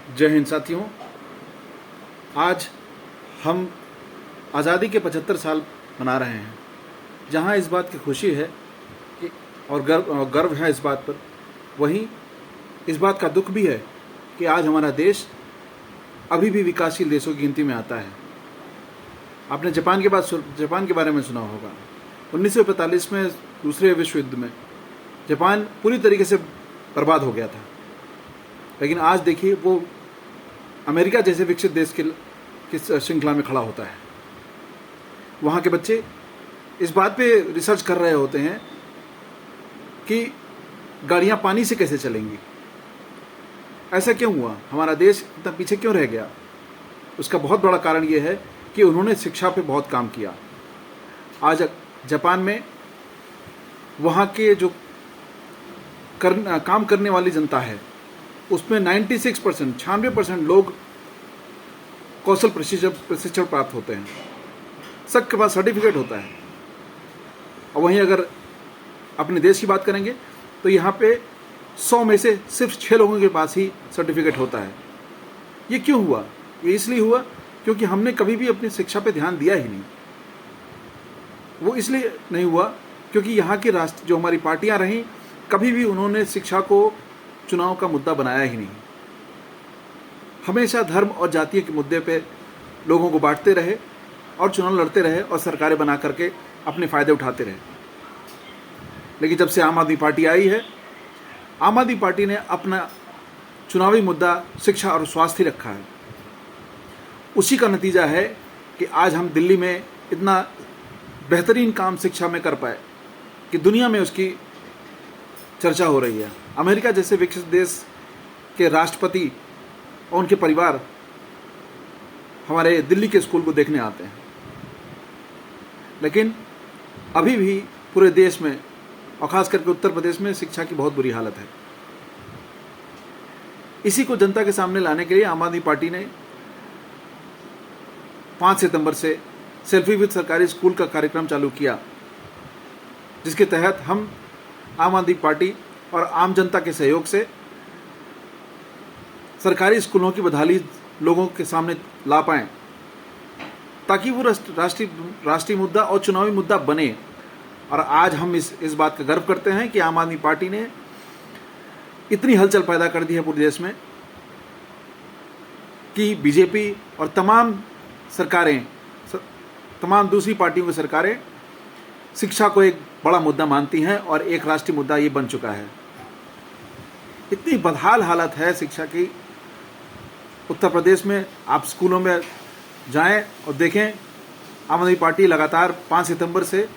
जय हिंद साथियों। आज हम आज़ादी के 75 साल मना रहे हैं, जहां इस बात की खुशी है कि और गर्व है इस बात पर, वहीं इस बात का दुख भी है कि आज हमारा देश अभी भी विकासशील देशों की गिनती में आता है। आपने जापान के बारे में सुना होगा। 1945 में दूसरे विश्व युद्ध में जापान पूरी तरीके से बर्बाद हो गया था, लेकिन आज देखिए वो अमेरिका जैसे विकसित देश की श्रृंखला में खड़ा होता है। वहाँ के बच्चे इस बात पे रिसर्च कर रहे होते हैं कि गाड़ियाँ पानी से कैसे चलेंगी। ऐसा क्यों हुआ, हमारा देश इतना पीछे क्यों रह गया? उसका बहुत बड़ा कारण ये है कि उन्होंने शिक्षा पे बहुत काम किया। आज जापान में वहाँ के जो काम करने वाली जनता है, उसमें 96% लोग कौशल प्रशिक्षण प्राप्त होते हैं। सबके पास सर्टिफिकेट होता है। और वहीं अगर अपने देश की बात करेंगे तो यहाँ पे 100 में से सिर्फ 6 लोगों के पास ही सर्टिफिकेट होता है। ये क्यों हुआ? ये इसलिए हुआ क्योंकि हमने कभी भी अपनी शिक्षा पे ध्यान दिया ही नहीं। वो इसलिए नहीं हुआ क्योंकि यहाँ की जो हमारी पार्टियाँ रहीं, कभी भी उन्होंने शिक्षा को चुनाव का मुद्दा बनाया ही नहीं। हमेशा धर्म और जातीय के मुद्दे पे लोगों को बांटते रहे और चुनाव लड़ते रहे और सरकारें बना करके अपने फ़ायदे उठाते रहे। लेकिन जब से आम आदमी पार्टी आई है, आम आदमी पार्टी ने अपना चुनावी मुद्दा शिक्षा और स्वास्थ्य रखा है। उसी का नतीजा है कि आज हम दिल्ली में इतना बेहतरीन काम शिक्षा में कर पाए कि दुनिया में उसकी चर्चा हो रही है। अमेरिका जैसे विकसित देश के राष्ट्रपति और उनके परिवार हमारे दिल्ली के स्कूल को देखने आते हैं। लेकिन अभी भी पूरे देश में और ख़ास करके उत्तर प्रदेश में शिक्षा की बहुत बुरी हालत है। इसी को जनता के सामने लाने के लिए आम आदमी पार्टी ने 5 सितंबर से सेल्फी विद सरकारी स्कूल का कार्यक्रम चालू किया, जिसके तहत हम आम आदमी पार्टी और आम जनता के सहयोग से सरकारी स्कूलों की बदहाली लोगों के सामने ला पाएं, ताकि वो राष्ट्रीय मुद्दा और चुनावी मुद्दा बने। और आज हम इस बात का गर्व करते हैं कि आम आदमी पार्टी ने इतनी हलचल पैदा कर दी है पूरे देश में कि बीजेपी और तमाम दूसरी पार्टियों की सरकारें शिक्षा को एक बड़ा मुद्दा मानती हैं और एक राष्ट्रीय मुद्दा ये बन चुका है। इतनी बदहाल हालत है शिक्षा की उत्तर प्रदेश में। आप स्कूलों में जाएं और देखें, आम आदमी पार्टी लगातार 5 सितंबर से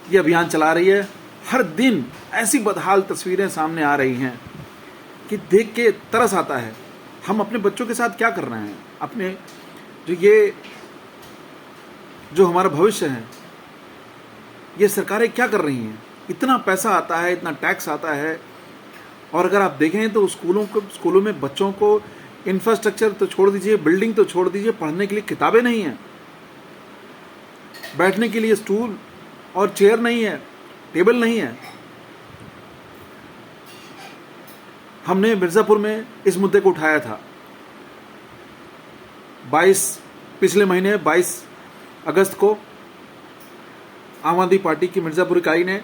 ये अभियान चला रही है। हर दिन ऐसी बदहाल तस्वीरें सामने आ रही हैं कि देख के तरस आता है। हम अपने बच्चों के साथ क्या कर रहे हैं? अपने जो हमारा भविष्य है, ये सरकारें क्या कर रही हैं? इतना पैसा आता है, इतना टैक्स आता है, और अगर आप देखें तो स्कूलों में बच्चों को इंफ्रास्ट्रक्चर तो छोड़ दीजिए, बिल्डिंग तो छोड़ दीजिए, पढ़ने के लिए किताबें नहीं हैं, बैठने के लिए स्टूल और चेयर नहीं है, टेबल नहीं है। हमने मिर्ज़ापुर में इस मुद्दे को उठाया था। पिछले महीने 22 अगस्त को आम आदमी पार्टी की मिर्ज़ापुर इकाई ने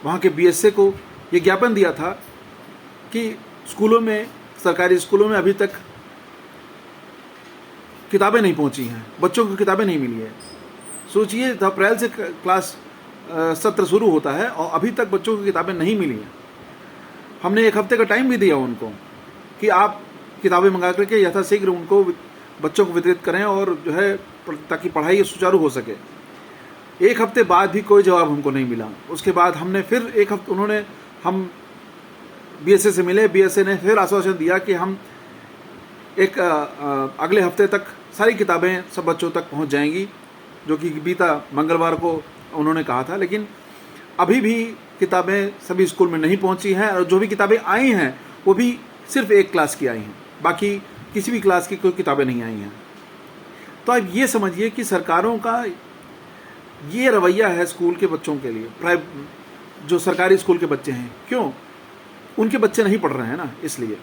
वहाँ के बीएसए को ये ज्ञापन दिया था कि सरकारी स्कूलों में अभी तक किताबें नहीं पहुँची हैं, बच्चों को किताबें नहीं मिली है। सोचिए, अप्रैल से क्लास सत्र शुरू होता है और अभी तक बच्चों को किताबें नहीं मिली हैं। हमने 1 हफ्ते का टाइम भी दिया उनको कि आप किताबें मंगा करके यथाशीघ्र उनको बच्चों को वितरित करें और जो है ताकि पढ़ाई सुचारू हो सके। 1 हफ्ते बाद भी कोई जवाब हमको नहीं मिला। उसके बाद हमने फिर 1 हफ्ते हम बीएसए से मिले। बीएसए ने फिर आश्वासन दिया कि हम अगले हफ्ते तक सारी किताबें सब बच्चों तक पहुंच जाएंगी, जो कि बीता मंगलवार को उन्होंने कहा था। लेकिन अभी भी किताबें सभी स्कूल में नहीं पहुंची हैं, और जो भी किताबें आई हैं वो भी सिर्फ 1 क्लास की आई हैं, बाकी किसी भी क्लास की कोई किताबें नहीं आई हैं। तो आप ये समझिए कि सरकारों का ये रवैया है स्कूल के बच्चों के लिए। जो सरकारी स्कूल के बच्चे हैं, क्यों? उनके बच्चे नहीं पढ़ रहे हैं ना, इसलिए।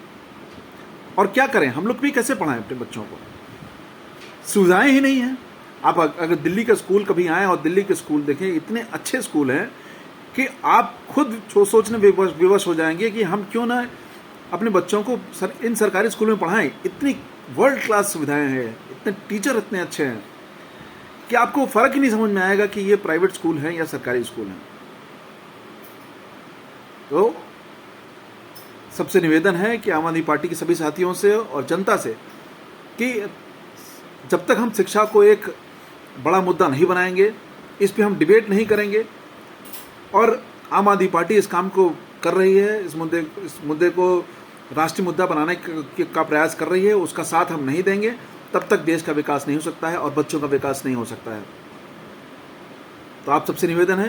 और क्या करें, हम लोग भी कैसे पढ़ाएं अपने बच्चों को? सुविधाएं ही नहीं हैं। आप अगर दिल्ली के स्कूल कभी आएँ और दिल्ली के स्कूल देखें, इतने अच्छे स्कूल हैं कि आप खुद सोचने विवश हो जाएंगे कि हम क्यों ना अपने बच्चों को इन सरकारी स्कूल में पढ़ाएं। इतनी वर्ल्ड क्लास सुविधाएं हैं, इतने टीचर इतने अच्छे हैं कि आपको फ़र्क ही नहीं समझ में आएगा कि ये प्राइवेट स्कूल है या सरकारी स्कूल है। तो सबसे निवेदन है कि आम आदमी पार्टी के सभी साथियों से और जनता से कि जब तक हम शिक्षा को एक बड़ा मुद्दा नहीं बनाएंगे, इस पे हम डिबेट नहीं करेंगे, और आम आदमी पार्टी इस काम को कर रही है, इस मुद्दे को राष्ट्रीय मुद्दा बनाने का प्रयास कर रही है, उसका साथ हम नहीं देंगे, तब तक देश का विकास नहीं हो सकता है और बच्चों का विकास नहीं हो सकता है। तो आप सबसे निवेदन है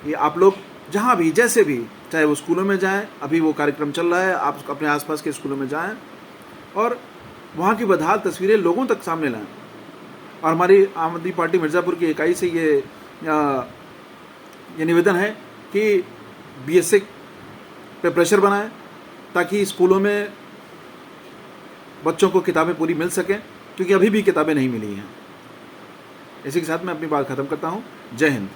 कि आप लोग जहाँ भी जैसे भी, चाहे वो स्कूलों में जाएं, अभी वो कार्यक्रम चल रहा है, आप अपने आसपास के स्कूलों में जाएं और वहाँ की बदहाल तस्वीरें लोगों तक सामने लाएं। और हमारी आम आदमी पार्टी मिर्ज़ापुर की इकाई से ये निवेदन है कि बीएससी पे प्रेशर बनाएं ताकि स्कूलों में बच्चों को किताबें पूरी मिल सकें, क्योंकि अभी भी किताबें नहीं मिली हैं। इसी के साथ मैं अपनी बात ख़त्म करता हूँ। जय हिंद।